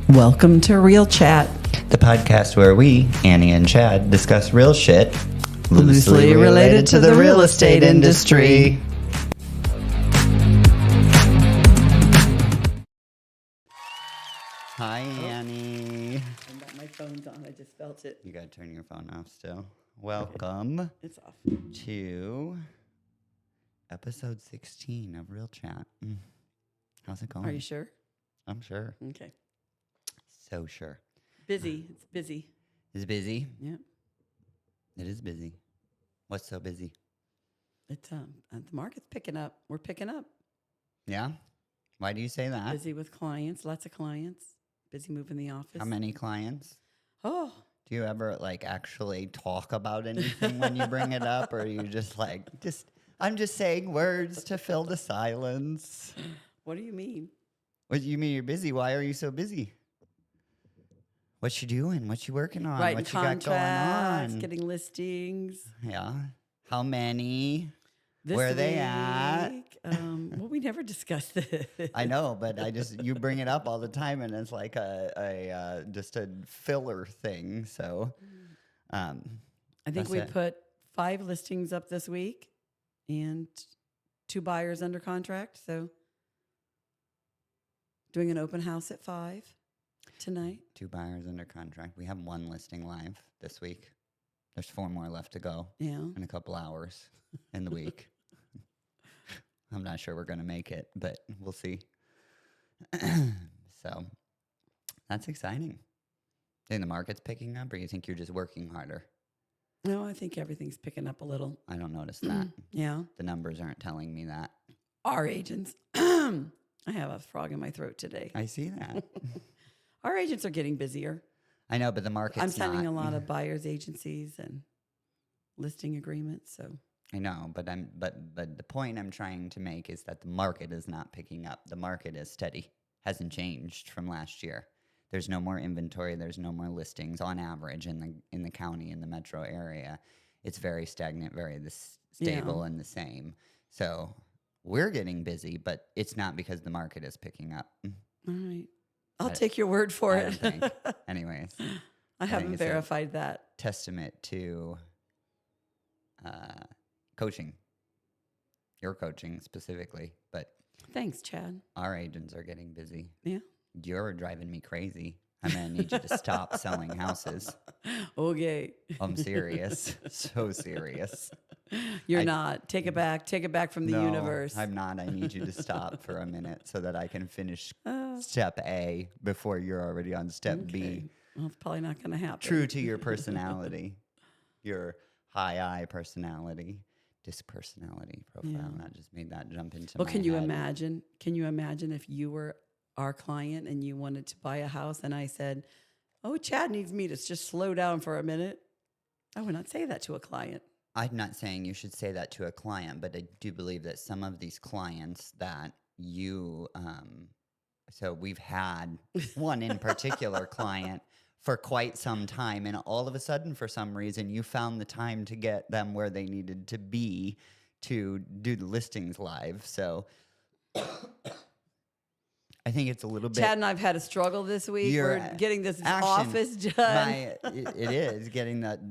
Welcome to Real Chat, the podcast where we, Annie and Chad, discuss real shit loosely related to the real estate industry. Hi, Annie. My phone's on. I just felt it. You gotta turn your phone off still. Welcome It's off. to episode 16 of Real Chat. How's it going? Are you sure? I'm sure. Okay. So sure. Busy. It's busy. Is it busy? Yeah. It is busy. What's so busy? It's the market's picking up. We're picking up. Yeah? Why do you say that? Busy with clients. Lots of clients. Busy moving the office. How many clients? Oh. Do you ever actually talk about anything when you bring it up, or are you just I'm just saying words to fill the silence? What do you mean? What do you mean you're busy? Why are you so busy? What you doing? What you working on? Writing What you got going contracts, on? getting listings. Yeah. How many? This Where are they at? Well, we never discussed this. I know, but you bring it up all the time, and it's like just a filler thing. So, I think we put 5 listings up this week and 2 buyers under contract. So, doing an open house at 5 tonight. 2 buyers under contract. We have 1 listing live this week. There's 4 more left to go. Yeah. In a couple hours in the week. I'm not sure we're going to make it, but we'll see. So that's exciting. Think the market's picking up, or you think you're just working harder? No, I think everything's picking up a little. I don't notice that. Yeah. The numbers aren't telling me that. Our agents. I have a frog in my throat today. I see that. Our agents are getting busier. I know, but the market's I'm signing not. a lot of buyers agencies and listing agreements. So I know, but the point I'm trying to make is that the market is not picking up. The market is steady. Hasn't changed from last year. There's no more inventory. There's no more listings on average in the county, in the metro area. It's very stagnant, very stable and the same. So we're getting busy, but it's not because the market is picking up. all right. I'll take your word for I it. don't think. Anyways. I haven't verified that. Testament to coaching. Your coaching specifically, but Thanks, Chad. our agents are getting busy. Yeah. You're driving me crazy. I'm going to need you to stop selling houses. Okay. I'm serious. So serious. You're not. Take it back. Take it back from the universe. I'm not. I need you to stop for a minute so that I can finish step A before you're already on step B. Well, it's probably not going to happen. True to your personality, your high I personality, dispersonality profile. Yeah. That just made that jump into Well, my can you head. imagine? Can you imagine if you were our client and you wanted to buy a house and I said, "Oh, Chad needs me to just slow down for a minute"? I would not say that to a client. I'm not saying you should say that to a client, but I do believe that some of these clients that you, so we've had one in particular client for quite some time, and all of a sudden, for some reason, you found the time to get them where they needed to be to do the listings live. So I think it's a little bit. Chad and I've had a struggle this week. We're getting this office done. It is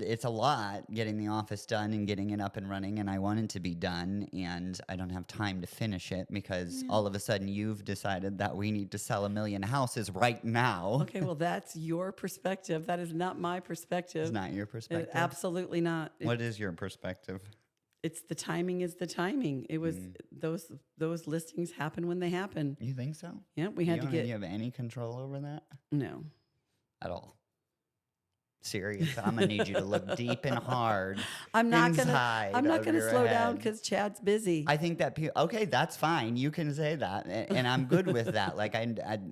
it's a lot getting the office done and getting it up and running. And I want it to be done, and I don't have time to finish it because all of a sudden you've decided that we need to sell 1 million houses right now. Okay, well, that's your perspective. That is not my perspective. It's not your perspective. Absolutely not. What is your perspective? It's the timing is the timing. It was those listings happen when they happen. You think so? Yeah, we had to get. You have any control over that? No. At all. Serious. I'm gonna need you to look deep and hard. I'm not inside gonna slow down because Chad's busy. I think that okay, that's fine. You can say that, and I'm good with that.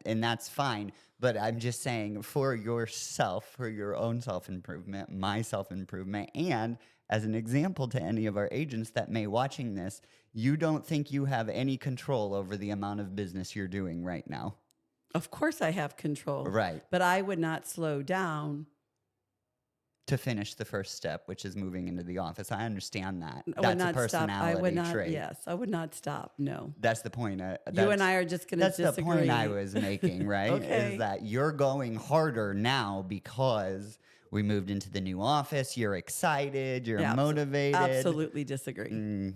And that's fine. But I'm just saying, for yourself, for your own self-improvement, my self-improvement, and as an example to any of our agents that may watching this, you don't think you have any control over the amount of business you're doing right now. Of course I have control. Right. But I would not slow down to finish the first step, which is moving into the office. I understand that. I would That's a not stop. personality I would not. trait. Yes, I would not stop. No. That's the point. You and I are just going to That's disagree. the point I was making, right? Okay. Is that you're going harder now because we moved into the new office. You're excited. You're Yeah, motivated. Absolutely disagree.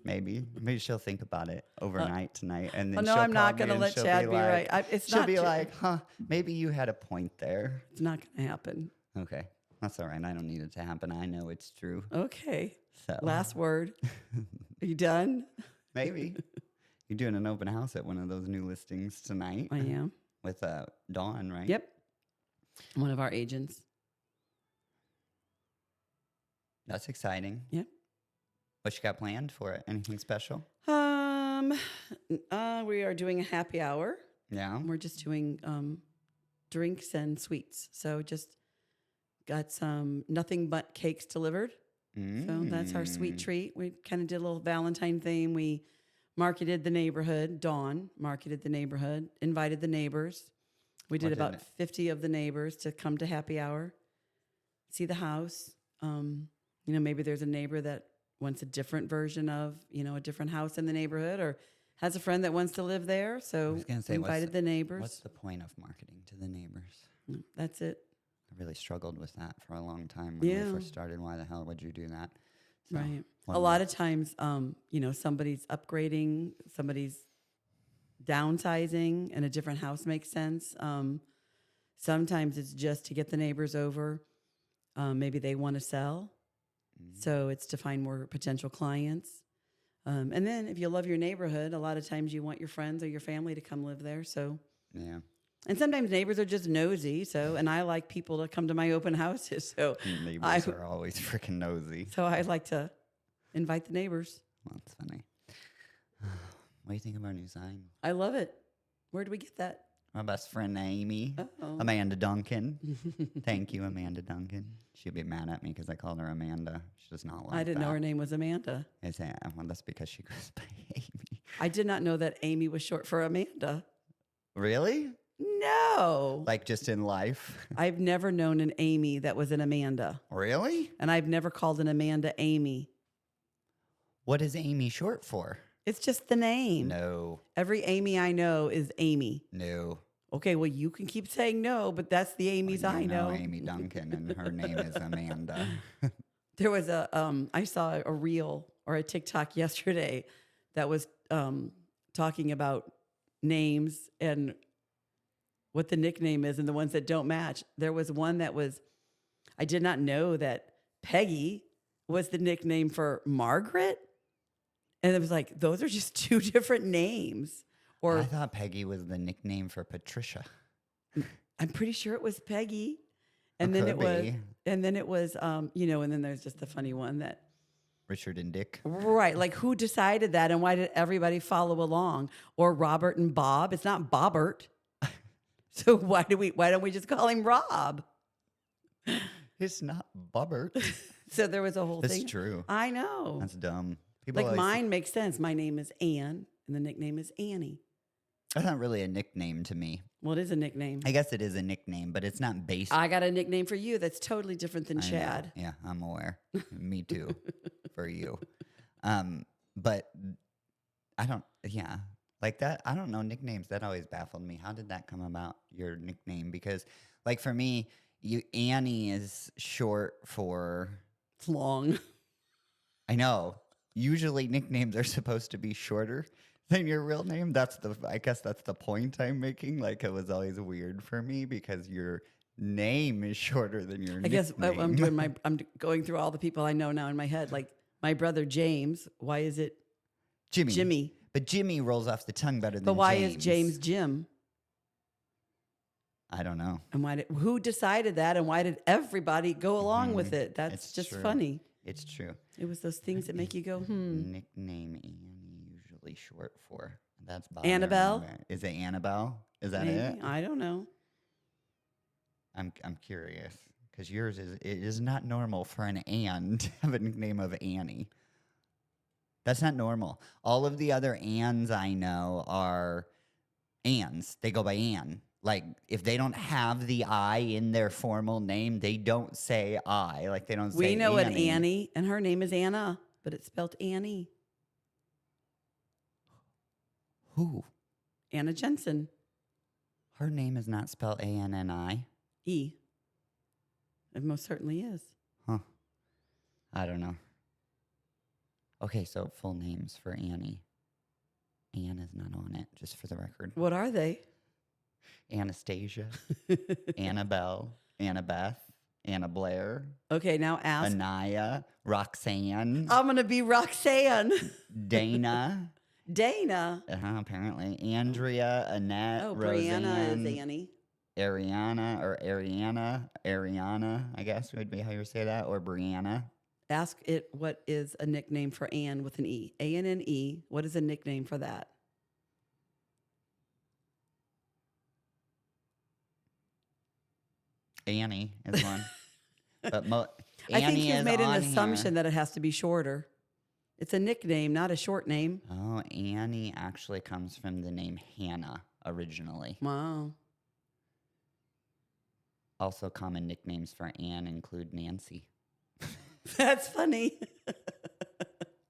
Maybe she'll think about it overnight tonight, and then Oh, no, she'll I'm not call me going to and let she'll Chad be be like, right. It's she'll not be true. like, huh, maybe you had a point there. It's not going to happen. Okay, that's all right. I don't need it to happen. I know it's true. Okay. So Last word. Are you done? maybe you're doing an open house at one of those new listings tonight. I am. With Dawn, right? Yep. One of our agents. That's exciting. Yep. What you got planned for it? Anything special? We are doing a happy hour. Yeah. We're just doing drinks and sweets. So just got some nothing but cakes delivered. So that's our sweet treat. We kind of did a little Valentine thing. We marketed the neighborhood. Dawn marketed the neighborhood, invited the neighbors. We did about 50 of the neighbors to come to happy hour, see the house. Maybe there's a neighbor that wants a different version of, a different house in the neighborhood, or has a friend that wants to live there. So we invited the neighbors. What's the point of marketing to the neighbors? That's it. I really struggled with that for a long time when we first started. Why the hell would you do that? So, right. A lot of times, somebody's upgrading, somebody's downsizing, and a different house makes sense. Sometimes it's just to get the neighbors over. Maybe they want to sell. So it's to find more potential clients. And then if you love your neighborhood, a lot of times you want your friends or your family to come live there. So yeah. And sometimes neighbors are just nosy. So, and I like people to come to my open houses. So neighbors are always freaking nosy. So I like to invite the neighbors. Well, that's funny. What do you think of our new sign? I love it. Where did we get that? My best friend Amy, Uh-oh. Amanda Duncan. Thank you, Amanda Duncan. She'll be mad at me because I called her Amanda. She does not like that. I didn't know her name was Amanda. Well, that's because she goes by Amy. I did not know that Amy was short for Amanda. Really? No. Like just in life? I've never known an Amy that was an Amanda. Really? And I've never called an Amanda Amy. What is Amy short for? It's just the name. No. Every Amy I know is Amy. No. Okay, well, you can keep saying no, but that's the Amy's Well, I know. Amy Duncan, and her name is Amanda. There was I saw a reel or a TikTok yesterday that was talking about names and what the nickname is and the ones that don't match. There was one that was, I did not know that Peggy was the nickname for Margaret. And it was like, those are just two different names. Or I thought Peggy was the nickname for Patricia. I'm pretty sure it was Peggy. And It then could it was, be. and then it was, and then there's just the funny one that, Richard and Dick. right, like who decided that and why did everybody follow along? Or Robert and Bob? It's not Bobbert. So why don't we just call him Rob? It's not Bobbert. So there was a whole thing. That's true. I know. That's dumb. People Like always- mine makes sense. My name is Ann and the nickname is Annie. That's not really a nickname to me. Well, it is a nickname. I guess it is a nickname, but it's not based. I got a nickname for you that's totally different than I know. Chad. Yeah, I'm aware. Me too. For you. But I don't. Yeah, like that. I don't know nicknames. That always baffled me. How did that come about? Your nickname? Because, like for me, Annie is short for. It's long. I know. Usually nicknames are supposed to be shorter than your real name. I guess that's the point I'm making. Like it was always weird for me because your name is shorter than your I guess nickname. I'm going through all the people I know now in my head. Like my brother James. Why is it Jimmy? But Jimmy rolls off the tongue better than But why James. is James Jim? I don't know. And who decided that? And why did everybody go along with it? That's It's just true. funny. It's true. It was those things that make you go, Nickname Annie usually short for. That's bothering Annabelle? me. Is it Annabelle? Is that maybe? it? I don't know. I'm curious because yours it is not normal for an Ann to have a nickname of Annie. That's not normal. All of the other Anns I know are Anns. They go by Ann. Like, if they don't have the I in their formal name, they don't say I. Like, they don't say We know an Annie. Annie, and her name is Anna, but it's spelled Annie. Who? Anna Jensen. Her name is not spelled A-N-N-I. E. It most certainly is. Huh. I don't know. Okay, so full names for Annie. Anne is not on it, just for the record. What are they? Anastasia, Annabelle, Annabeth, Anna Blair, Okay, now ask. Anaya, Roxanne, I'm going to be Roxanne. Dana, Dana. apparently, Andrea, Annette, Oh, Roseanne, Brianna is Annie. Ariana, I guess would be how you say that, or Brianna. Ask it what is a nickname for Anne with an E. A-N-N-E. What is a nickname for that? Annie is one. But I think Annie he's is made an on assumption here. that it has to be shorter. It's a nickname, not a short name. Oh, Annie actually comes from the name Hannah originally. Wow. Also, common nicknames for Anne include Nancy. That's funny.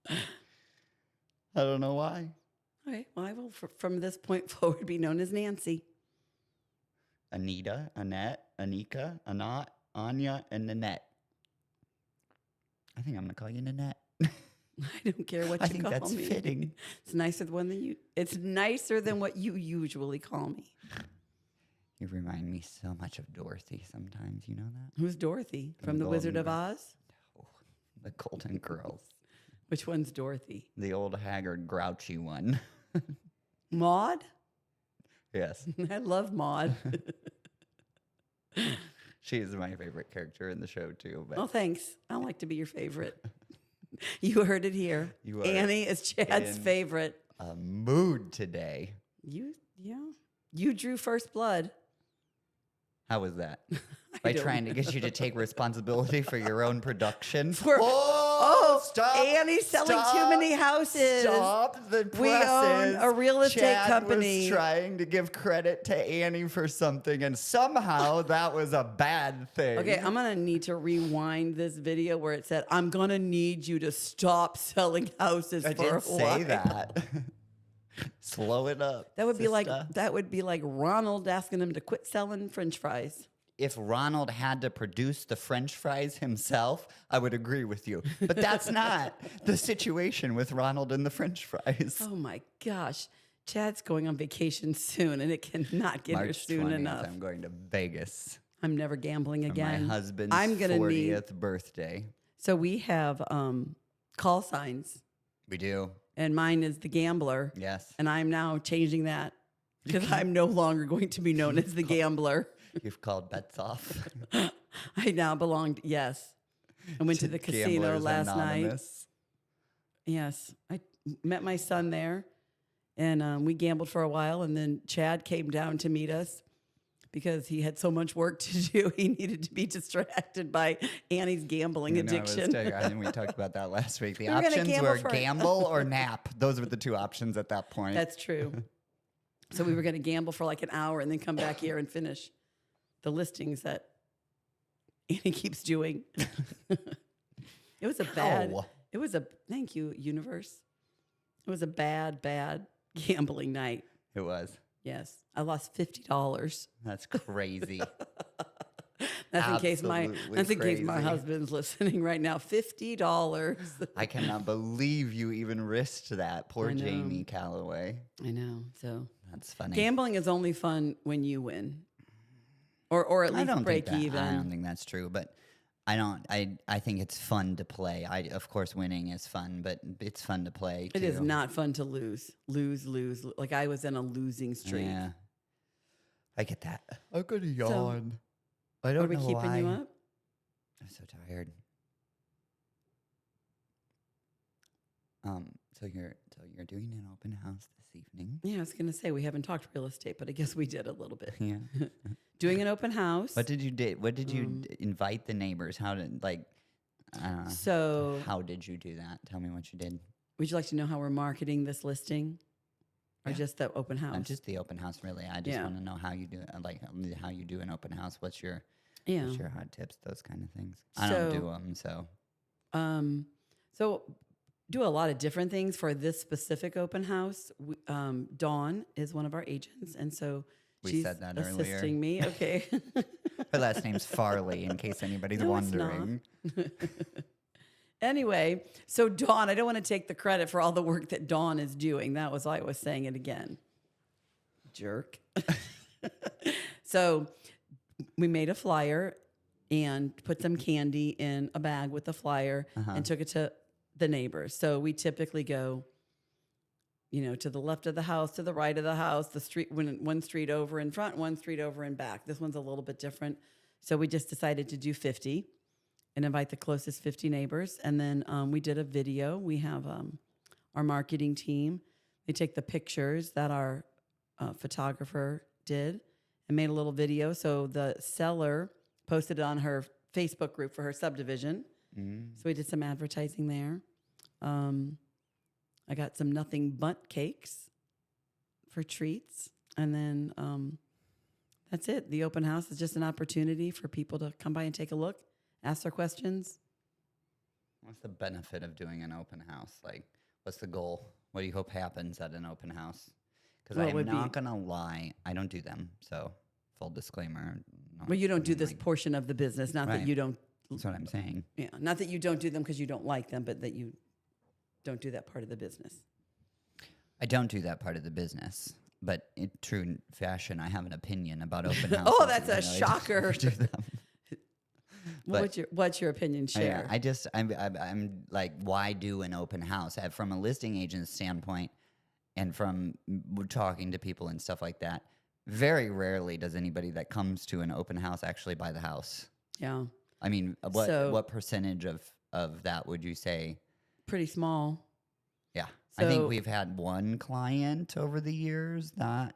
I don't know why. Okay, well, I will, from this point forward, be known as Nancy. Anita, Annette, Anika, Anat, Anya, and Nanette. I think I'm going to call you Nanette. I don't care what I you think call that's me. fitting. It's nicer It's nicer than what you usually call me. You remind me so much of Dorothy sometimes. You know that? Who's Dorothy from the The Wizard of Golden Oz? Oh, the Golden Girls. Which one's Dorothy? The old haggard, grouchy one. Maud? Yes. I love Maud. She is my favorite character in the show, too. But Oh, thanks. I don't like to be your favorite. You heard it here. You are Annie is Chad's in- favorite. a mood today. You drew first blood. How was that? I By don't trying to get you to take responsibility for your own production? Stop! Annie's selling too many houses. Stop the presses. We own a real estate Chad company. was trying to give credit to Annie for something, and somehow that was a bad thing. Okay, I'm going to need to rewind this video where it said, I'm going to need you to stop selling houses I for did a while. say that. Slow it up. That would be sister. like Ronald asking them to quit selling French fries. If Ronald had to produce the French fries himself, I would agree with you. But that's not the situation with Ronald and the French fries. Oh my gosh. Chad's going on vacation soon, and it cannot get here March soon 20th, enough. I'm going to Vegas I'm never gambling for again. my husband's I'm gonna 40th birthday. So we have call signs, We do. and mine is the gambler. Yes. And I'm now changing that because I'm no longer going to be known as the gambler. You've called bets off. I now belong. Yes. I went to the casino Gamblers last night. Anonymous. Yes. I met my son there, and we gambled for a while. And then Chad came down to meet us because he had so much work to do. He needed to be distracted by Annie's gambling addiction. I think we talked about that last week. The We were gonna options gamble were for- gamble or nap. Those were the two options at that point. That's true. So we were going to gamble for like an hour and then come back here and finish the listings that Annie keeps doing. It was a bad. Ow. It was a thank you, universe. It was a bad gambling night. It was. Yes, I lost $50. That's crazy. That's in case Absolutely my crazy. husband's listening right now. $50. I cannot believe you even risked that. Poor I know. Jamie Calloway. I know. So That's funny. gambling is only fun when you win, or at least break even. I don't think that's true, but I think it's fun to play. Of course, winning is fun, but it's fun to play. It is too. not fun to lose. Lose. Like I was in a losing streak. Yeah, I get that. I'm gonna yawn. I don't Are we know keeping why. you up? I'm so tired. So you're doing an open house this evening? Yeah, I was going to say we haven't talked real estate, but I guess we did a little bit. Yeah. Doing an open house. What did you do? What did you invite the neighbors? How did So, how did you do that? Tell me what you did. would you like to know how we're marketing this listing? or just the open house? Just the open house, really. I just want to know how you do it, like how you do an open house. What's your hot tips? Those kind of things. I don't do them, so. So do a lot of different things for this specific open house. Dawn is one of our agents, and so she's said that assisting earlier. me. Okay. Her last name's Farley, in case anybody's wondering. Anyway, so Dawn, I don't want to take the credit for all the work that Dawn is doing. That was why I was saying it again. Jerk. So we made a flyer and put some candy in a bag with the flyer and took it to the neighbors. So we typically go, to the left of the house, to the right of the house, the street, one street over in front, one street over in back. This one's a little bit different. So we just decided to do 50 and invite the closest 50 neighbors. And then we did a video. We have our marketing team. They take the pictures that our photographer did and made a little video. So the seller posted it on her Facebook group for her subdivision. So we did some advertising there. I got some nothing but cakes for treats. And then that's it. The open house is just an opportunity for people to come by and take a look, ask their questions. What's the benefit of doing an open house? Like, what's the goal? What do you hope happens at an open house? Because I'm not going to lie, I don't do them. So, full disclaimer. Well, you don't do this portion of the business. Not that you don't. That's what I'm saying. Yeah. Not that you don't do them because you don't like them, but that you don't do that part of the business. I don't do that part of the business. But in true fashion, I have an opinion about open houses. Oh, that's a shocker. But, what's your opinion? Share. I'm like, why do an open house? From a listing agent standpoint, and from talking to people and stuff like that, very rarely does anybody that comes to an open house actually buy the house. Yeah. I mean, what percentage of that would you say? Pretty small. Yeah. So, I think we've had one client over the years that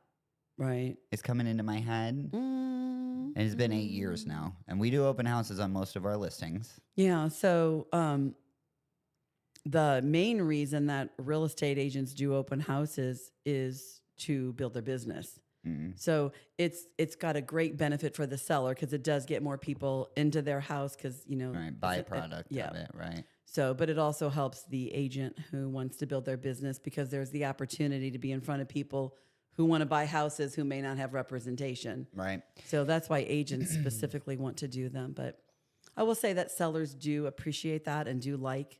is coming into my head. And it's been 8 years now. And we do open houses on most of our listings. Yeah. So the main reason that real estate agents do open houses is to build their business. So it's got a great benefit for the seller because it does get more people into their house because, buy a product of it, right? So, but it also helps the agent who wants to build their business because there's the opportunity to be in front of people who want to buy houses who may not have representation. Right. So that's why agents specifically want to do them. But I will say that sellers do appreciate that and do like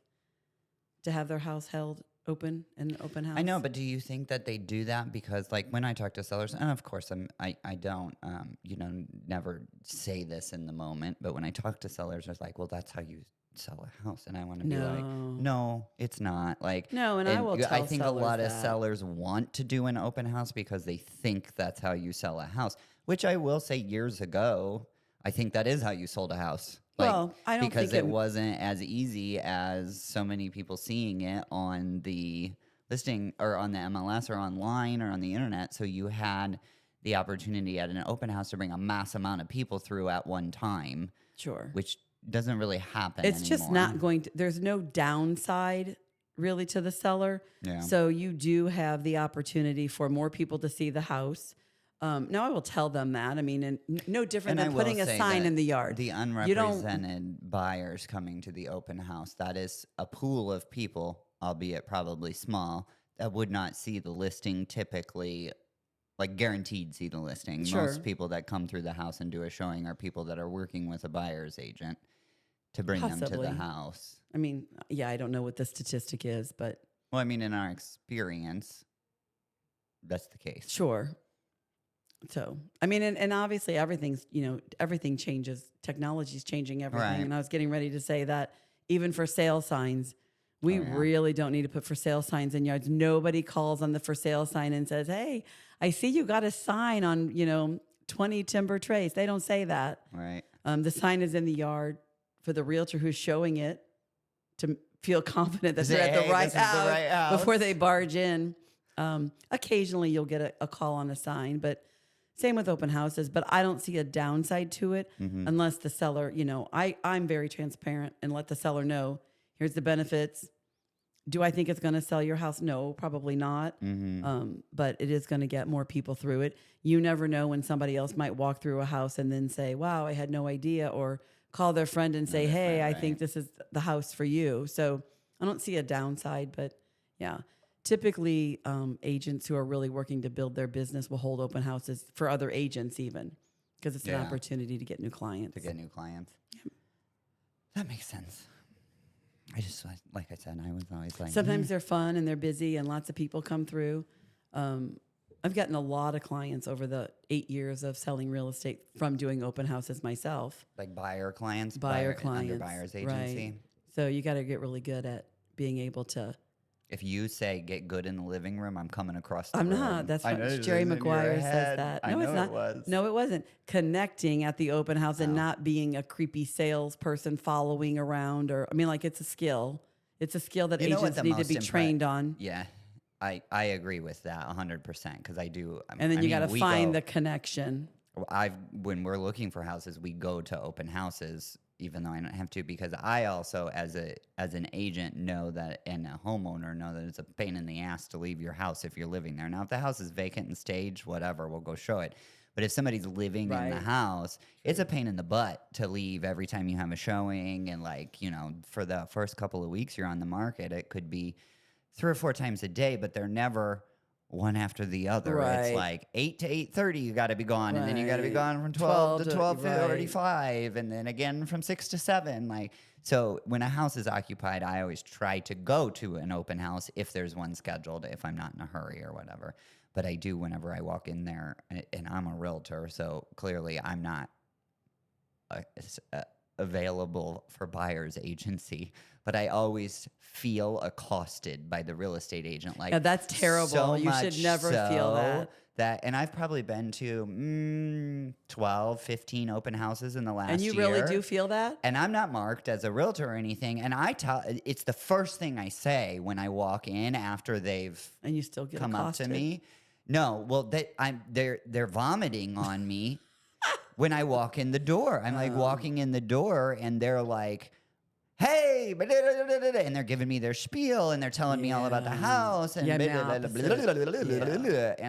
to have their house held open in an open house. I know, but do you think that they do that because, like, when I talk to sellers, and of course I don't, never say this in the moment, but when I talk to sellers, I was like, well, that's how you sell a house, and I want to be like, no, it's not. Like, no, and I will tell I think a lot of that. sellers want to do an open house because they think that's how you sell a house, which I will say years ago, I think that is how you sold a house. Well, I don't because think it wasn't as easy as so many people seeing it on the listing or on the MLS or online or on the internet. So you had the opportunity at an open house to bring a mass amount of people through at one time. Sure. Which doesn't really happen It's anymore. just not going to, there's no downside really to the seller. Yeah. So you do have the opportunity for more people to see the house. Now I will tell them that. I mean, and no different than putting a sign in the yard. The unrepresented buyers coming to the open house, that is a pool of people, albeit probably small, that would not see the listing typically, like guaranteed see the listing. Sure. Most people that come through the house and do a showing are people that are working with a buyer's agent to bring them to the house. I mean, yeah, I don't know what the statistic is, but. Well, I mean, in our experience, that's the case. Sure. So, I mean, and obviously everything's, everything changes. Technology's changing everything. Right. And I was getting ready to say that even for sale signs, we really don't need to put for sale signs in yards. Nobody calls on the for sale sign and says, hey, I see you got a sign on, 20 timber trays. They don't say that. Right. The sign is in the yard for the realtor who's showing it to feel confident that they're at the right house before they barge in. Occasionally you'll get a call on a sign, but same with open houses, but I don't see a downside to it unless the seller, I'm very transparent and let the seller know, here's the benefits. Do I think it's going to sell your house? No, probably not. But it is going to get more people through it. You never know when somebody else might walk through a house and then say, wow, I had no idea, or call their friend and say, hey, I think this is the house for you. So I don't see a downside, but yeah. Typically, agents who are really working to build their business will hold open houses for other agents even, because it's an opportunity to get new clients. That makes sense. I just, like I said, I was always like... Sometimes they're fun and they're busy and lots of people come through. I've gotten a lot of clients over the 8 years of selling real estate from doing open houses myself. Like buyer clients? Buyer clients. Under buyer's agency? Right. So you got to get really good at being able to... If you say get good in the living room, I'm coming across the room. I'm not. That's what Jerry Maguire says that. No, it's not. It was. No, it wasn't. Connecting at the open house and not being a creepy salesperson following around, or, I mean, like, it's a skill. It's a skill that agents need to be trained on. Yeah. I agree with that 100% because I do. And then you got to find the connection. When we're looking for houses, we go to open houses, even though I don't have to, because I also, as an agent, know that, and a homeowner, know that it's a pain in the ass to leave your house if you're living there. Now, if the house is vacant and staged, whatever, we'll go show it. But if somebody's living in the house, it's a pain in the butt to leave every time you have a showing. And, like, you know, for the first couple of weeks you're on the market, it could be 3 or 4 times a day, but they're never one after the other. Right. It's like 8 to 8:30 you got to be gone, and then you got to be gone from 12 to 12:45, and then again from 6 to 7. Like, so when a house is occupied, I always try to go to an open house if there's one scheduled, if I'm not in a hurry or whatever. But I do whenever I walk in there, and I'm a realtor, so clearly I'm not available for buyer's agency, but I always feel accosted by the real estate agent. Like, yeah, that's terrible. So you should never feel that. And I've probably been to 12, 15 open houses in the last year. And you really do feel that? And I'm not marked as a realtor or anything. And it's the first thing I say when I walk in after they've and you still get come accosted. up to me. No, well, they're vomiting on me when I walk in the door. I'm like walking in the door, and they're like, hey, and they're giving me their spiel, and they're telling me all about the house, and and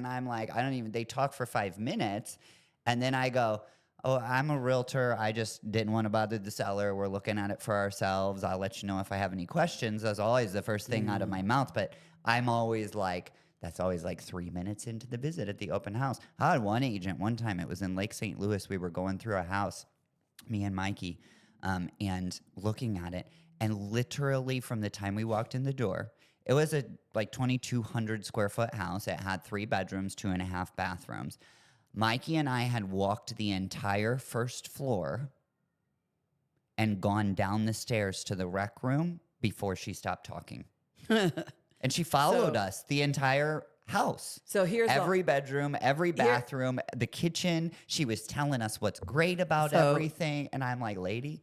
I'm like, they talk for 5 minutes, and then I go, oh, I'm a realtor. I just didn't want to bother the seller. We're looking at it for ourselves. I'll let you know if I have any questions. That's always the first thing out of my mouth, but I'm always like, that's always like 3 minutes into the visit at the open house. I had one agent one time. It was in Lake St. Louis. We were going through a house, me and Mikey, and looking at it. And literally from the time we walked in the door, it was a like 2,200 square foot house. It had 3 bedrooms, 2.5 bathrooms. Mikey and I had walked the entire first floor and gone down the stairs to the rec room before she stopped talking. And she followed us the entire house. So here's every bedroom, every bathroom, the kitchen. She was telling us what's great about everything. And I'm like, lady,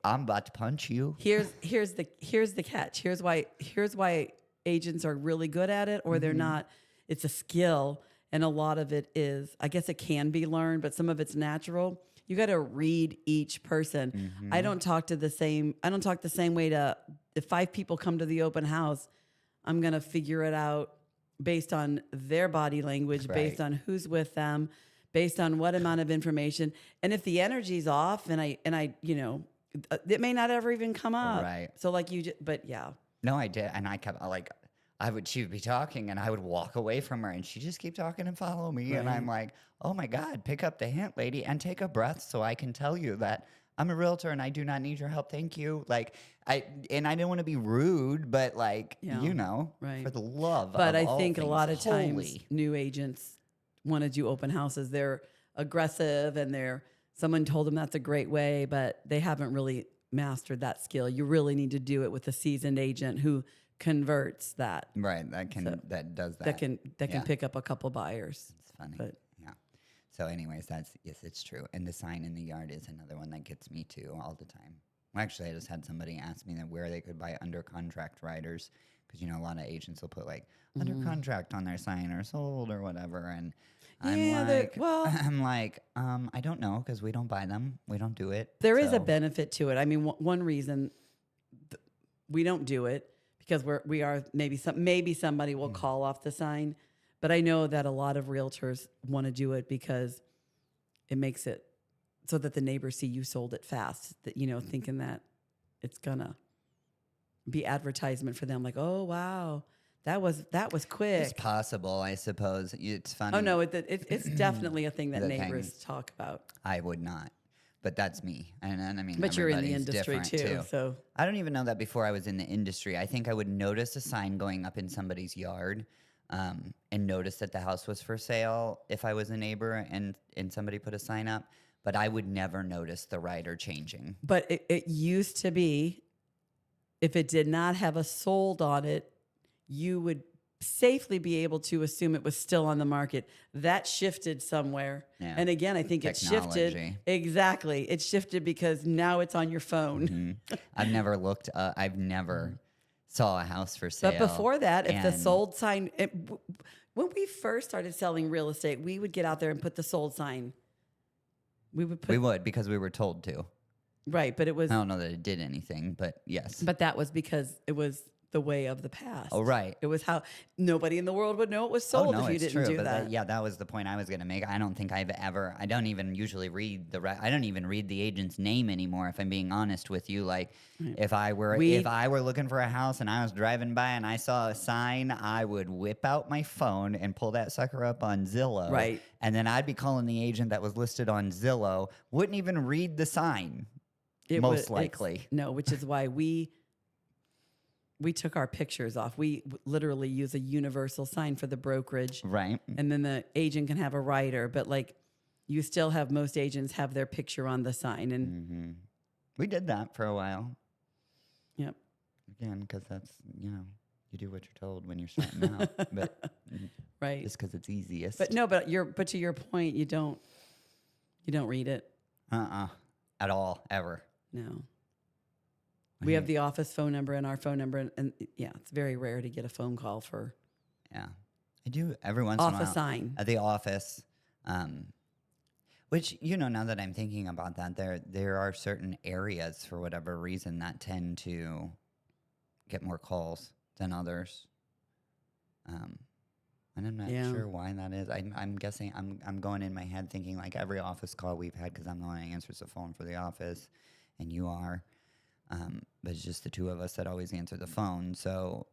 I'm about to punch you. Here's the catch. Here's why agents are really good at it, or they're not. It's a skill, and a lot of it is, I guess it can be learned, but some of it's natural. You got to read each person. I don't talk the same way to, if 5 people come to the open house, I'm going to figure it out based on their body language, based on who's with them, based on what amount of information. And if the energy's off, and I, you know, it may not ever even come up. Right. So like but yeah. No, I did. And I kept like, she would be talking, and I would walk away from her, and she just keep talking and follow me. Right. And I'm like, oh my God, pick up the hint, lady, and take a breath so I can tell you that I'm a realtor and I do not need your help. Thank you. Like, I didn't want to be rude, but like, you know, for the love but of I think all a lot of holy. times new agents want to do open houses. They're aggressive, and someone told them that's a great way, but they haven't really mastered that skill. You really need to do it with a seasoned agent who converts that. Right. That does that. That can pick up a couple buyers. It's funny. But, yeah. So anyways, yes, it's true. And the sign in the yard is another one that gets me too all the time. Well, actually, I just had somebody ask me that where they could buy under contract riders, because, you know, a lot of agents will put like under contract on their sign or sold or whatever. And I'm like, I don't know, because we don't buy them. We don't do it. There is a benefit to it. I mean, one reason we don't do it, because we are maybe somebody will call off the sign, but I know that a lot of realtors want to do it because it makes it so that the neighbors see you sold it fast. That thinking that it's gonna be advertisement for them, like, oh wow, that was quick. It's possible, I suppose. It's funny. Oh no, it's definitely a thing that The neighbors thing. talk about. I would not, but that's me. And I mean, But you're in the everybody's industry different, too, so I don't even know that before I was in the industry. I think I would notice a sign going up in somebody's yard, and notice that the house was for sale if I was a neighbor and somebody put a sign up. But I would never notice the rider changing. but it used to be, if it did not have a sold on it, you would safely be able to assume it was still on the market. That shifted somewhere. Yeah. And again, I think it shifted. Technology. Exactly. It shifted because now it's on your phone. Mhm. I've never looked. I've never saw a house for sale. But before that, if the and- sold sign, when we first started selling real estate, we would get out there and put the sold sign. We would put, we would, because we were told to. right, but it was, I don't know that it did anything, but yes. but that was because it was the way of the past. Oh, right. It was how nobody in the world would know it was sold if you it's didn't true, do but that. yeah, that was the point I was going to make. I don't think I don't even usually read I don't even read the agent's name anymore, if I'm being honest with you. Like, if I were looking for a house and I was driving by and I saw a sign, I would whip out my phone and pull that sucker up on Zillow. Right. And then I'd be calling the agent that was listed on Zillow, wouldn't even read the sign, most likely. No, which is why we took our pictures off. We literally use a universal sign for the brokerage. Right. And then the agent can have a writer, but like you still have, most agents have their picture on the sign. And We did that for a while. yep. Again, because that's, you do what you're told when you're starting out. But Right. just because it's easiest. But no, but to your point, you don't read it. At all, ever. No. We have the office phone number and our phone number, and yeah, it's very rare to get a phone call for Yeah. I do every once in a off while. a sign. At the office. Which, now that I'm thinking about that, there are certain areas, for whatever reason, that tend to get more calls than others. And I'm not Yeah. sure why that is. I'm guessing, I'm going in my head thinking like every office call we've had, because I'm the one that answers the phone for the office, and you are. But it's just the two of us that always answer the phone. So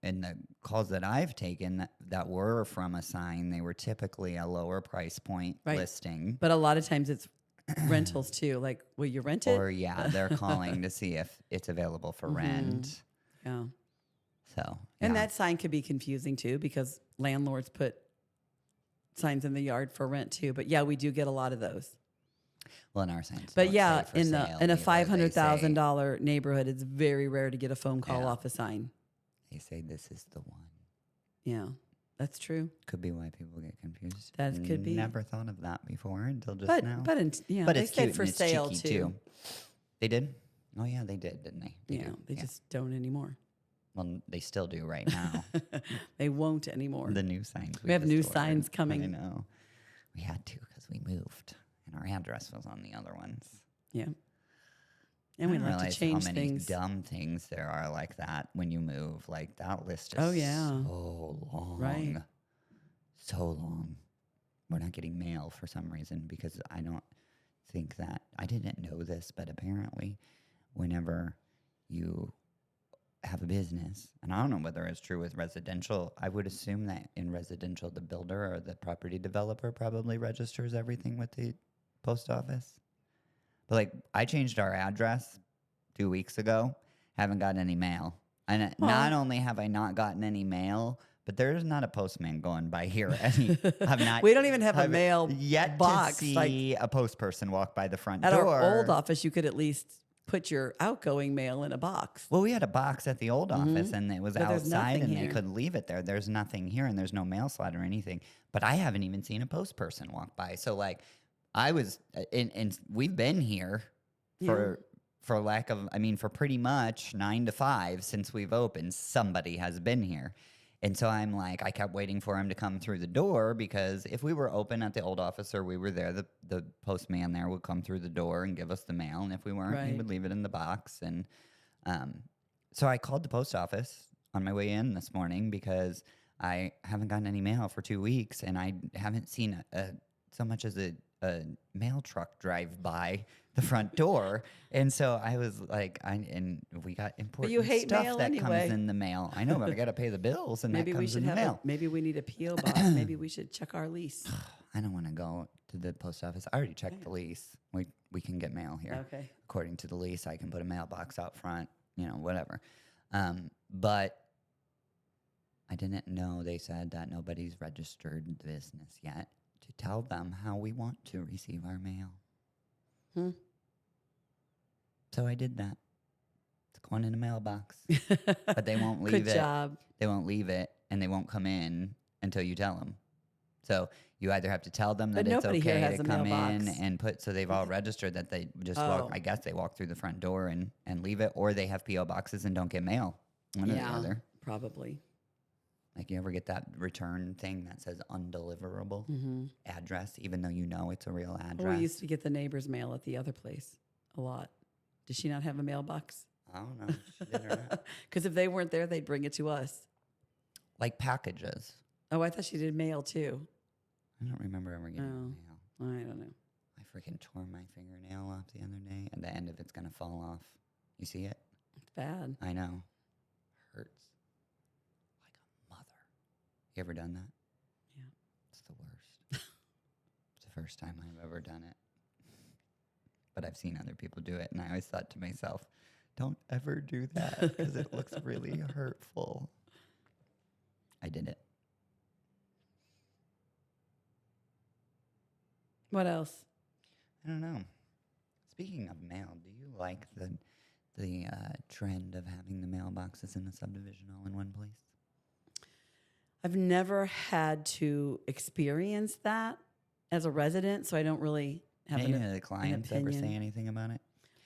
in the calls that I've taken that were from a sign, they were typically a lower price point listing. But a lot of times it's rentals too. Like, will you rent it? Or, yeah, they're calling to see if it's available for rent. Yeah. So, And yeah. that sign could be confusing too, because landlords put signs in the yard for rent too. But yeah, we do get a lot of those. Well, in our signs. But don't yeah, say for in sale a either. They say- $500,000 neighborhood, it's very rare to get a phone call Yeah. off a sign. They say this is the one. Yeah, that's true. Could be why people get confused. That could be. Never thought of that before until just But now. but But they it's said cute for and it's sale cheeky too. They did? Oh, yeah, they did, didn't they? Yeah, do. they just don't anymore. Well, they still do right now. They won't anymore. The new signs. We have just new ordered. signs coming. I know. We had to because we moved, and our address was on the other ones. Yeah. And we I didn't like to realize change how many things. dumb things there are like that when you move. Like that list is Oh, yeah. so long. Right. So long. We're not getting mail for some reason because I don't think that, I didn't know this, but apparently whenever you have a business, and I don't know whether it's true with residential, I would assume that in residential, the builder or the property developer probably registers everything with the post office. But like, I changed our address 2 weeks ago, haven't gotten any mail. And not only have I not gotten any mail, but there's not a postman going by here. I'm not. We don't even have a mail yet box. to see a post person walk by the front At door. our old office, you could at least put your outgoing mail in a box. Well, we had a box at the old office, and it was But there's outside, nothing and here. they could leave it there. There's nothing here, and there's no mail slot or anything. But I haven't even seen a post person walk by. So, like, I was, and we've been here for lack of, for pretty much 9 to 5 since we've opened. Somebody has been here. And so I'm like, I kept waiting for him to come through the door because if we were open at the old office or we were there, the postman there would come through the door and give us the mail. And if we weren't, he Right. would leave it in the box. And so I called the post office on my way in this morning because I haven't gotten any mail for 2 weeks, and I haven't seen so much as a mail truck drive by the front door. And so I was like, and we got important hate stuff mail that anyway. comes in the mail. I know, but I got to pay the bills, and Maybe that we comes should in the have mail. maybe we need a P.O. box. Maybe we should check our lease. I don't want to go to the post office. I already checked the lease. We can get mail here. Okay. According to the lease, I can put a mailbox out front, whatever. But I didn't know they said that nobody's registered the business yet to tell them how we want to receive our mail. So I did that. It's going in a mailbox. But they won't leave it. Good job. They won't leave it, and they won't come in until you tell them. So you either have to tell them that But it's nobody here okay has to a come in mailbox. and put, so they've all registered that they just walk, I guess they walk through the front door and leave it, or they have P.O. boxes and don't get mail. One or the other. Probably. Like, you ever get that return thing that says undeliverable address, even though you know it's a real address? Well, we used to get the neighbor's mail at the other place a lot. Does she not have a mailbox? I don't know. She did or not. Because if they weren't there, they'd bring it to us. Like packages. Oh, I thought she did mail too. I don't remember ever getting mail. I don't know. I freaking tore my fingernail off the other day, and the end of it's going to fall off. You see it? It's bad. I know. Hurts. Like a mother. You ever done that? Yeah. It's the worst. It's the first time I've ever done it. But I've seen other people do it, and I always thought to myself, don't ever do that because it looks really hurtful. I did it. What else? I don't know. Speaking of mail, do you like the trend of having the mailboxes in the subdivision all in one place? I've never had to experience that as a resident, so I don't really have Any an of the clients ever say opinion. anything about it?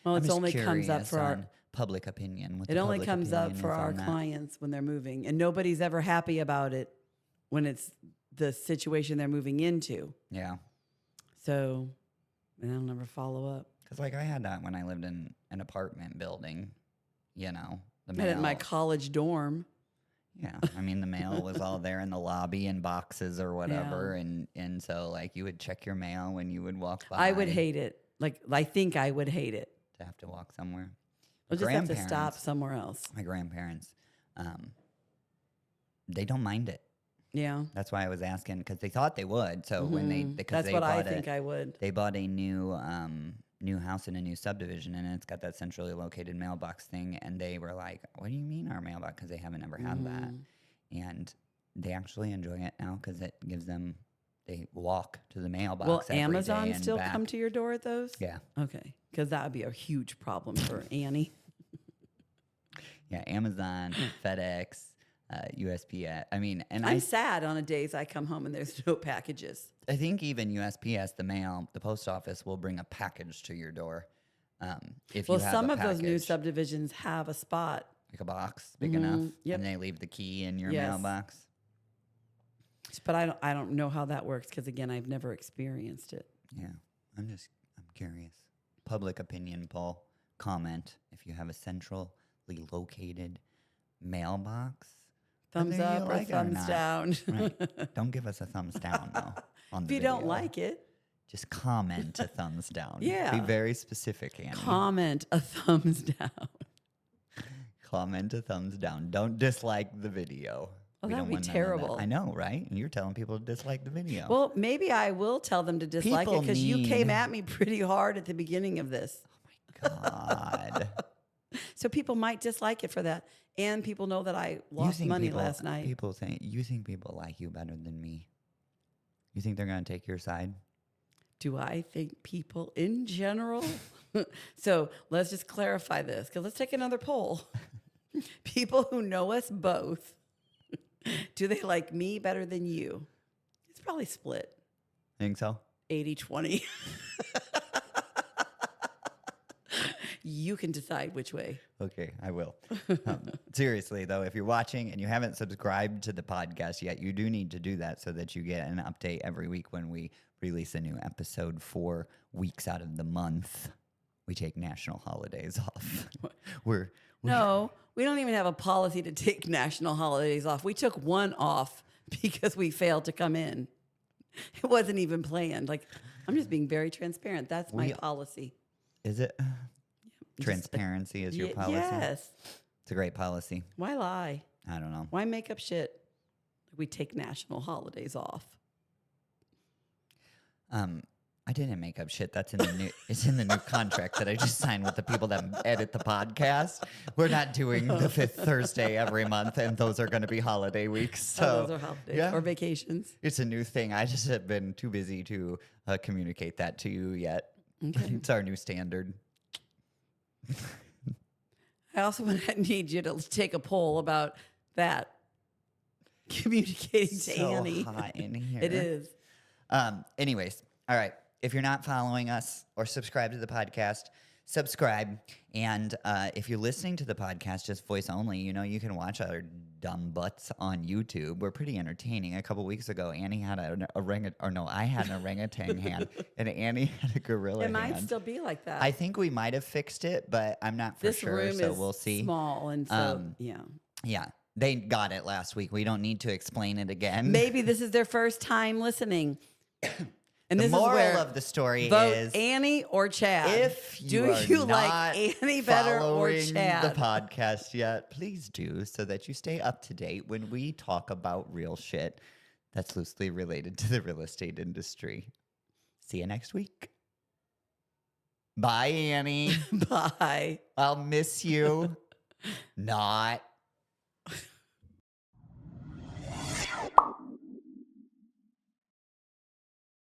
Well, I'm it just only comes up curious for our on public opinion. What it the only public comes up opinion for is our on that. clients when they're moving, and nobody's ever happy about it when it's the situation they're moving into. Yeah. So, and I'll never follow up. Because, like, I had that when I lived in an apartment building, the I mail. had it in my college dorm. Yeah. I mean, the mail was all there in the lobby in boxes or whatever. And so, like, you would check your mail when you would walk by. I would hate it. Like, I think I would hate it. to have to walk somewhere. I'll My just have to stop grandparents- somewhere else. My grandparents, they don't mind it. Yeah. That's why I was asking, because they thought they would. So when because That's they what I bought think I would. they bought a new house in a new subdivision, and it's got that centrally located mailbox thing. And they were like, "What do you mean our mailbox?" Because they haven't ever had that, and they actually enjoy it now because it gives them. They walk to the mailbox. Will every day Amazon and still back. come to your door at those? Yeah, Okay. Because that would be a huge problem for Annie. yeah. Amazon, FedEx, USPS. I mean, and I'm sad on the days I come home and there's no packages. I think even USPS, the post office will bring a package to your door. If Well, you have some a of those new package, subdivisions have a spot. like a box big enough, Yep. and they leave the key in your Yes. mailbox. But I don't know how that works because, again, I've never experienced it. Yeah, I'm curious. Public opinion poll. Comment if you have a centrally located mailbox. Thumbs whether you up or like it thumbs not. down. Right. Don't give us a thumbs down though. On If the you don't video. like it, just comment a thumbs down. Yeah. Be very specific, Annie. comment a thumbs down. Comment a thumbs down. Don't dislike the video. Oh, We that don't would be want none of that. terrible. I know, right? And you're telling people to dislike the video. Well, maybe I will tell them to dislike it People because you came need- at me pretty hard at the beginning of this. God. So people might dislike it for that. And people know that I lost money last night. People think you think people like you better than me. You think they're going to take your side? Do I think people in general? So let's just clarify this because let's take another poll. People who know us both, do they like me better than you? It's probably split Think so? 80-20. You can decide which way. Okay, I will. Seriously, though, if you're watching and you haven't subscribed to the podcast yet, you do need to do that so that you get an update every week when we release a new episode 4 weeks out of the month. We take national holidays off. No, we don't even have a policy to take national holidays off. We took one off because we failed to come in. It wasn't even planned. Like, I'm just being very transparent. That's my policy. Is it? Transparency is your policy? Yes. It's a great policy. Why lie? I don't know. Why make up shit? We take national holidays off. I didn't make up shit. That's in the new. It's in the new contract that I just signed with the people that edit the podcast. We're not doing the 5th Thursday every month, and those are going to be holiday weeks. So those are holidays or vacations. It's a new thing. I just have been too busy to communicate that to you yet. Okay. It's our new standard. I also need you to take a poll about that. Communicating to Annie. So hot in here. It is. Anyways, all right. If you're not following us or subscribe to the podcast, subscribe. And if you're listening to the podcast just voice only, you can watch our dumb butts on YouTube. We're pretty entertaining. A couple weeks ago, Annie had I had an orangutan hand, and Annie had a gorilla hand. It might still be like that. I think we might have fixed it, but I'm not for sure. This room so is we'll see. Small, and so yeah. Yeah. They got it last week. We don't need to explain it again. Maybe this is their first time listening. And the this moral is where of the story vote is Annie or Chad. If you do are you not like Annie better or following Chad? the podcast yet, please do so that you stay up to date when we talk about real shit that's loosely related to the real estate industry. See you next week. Bye, Annie. Bye. I'll miss you. Not.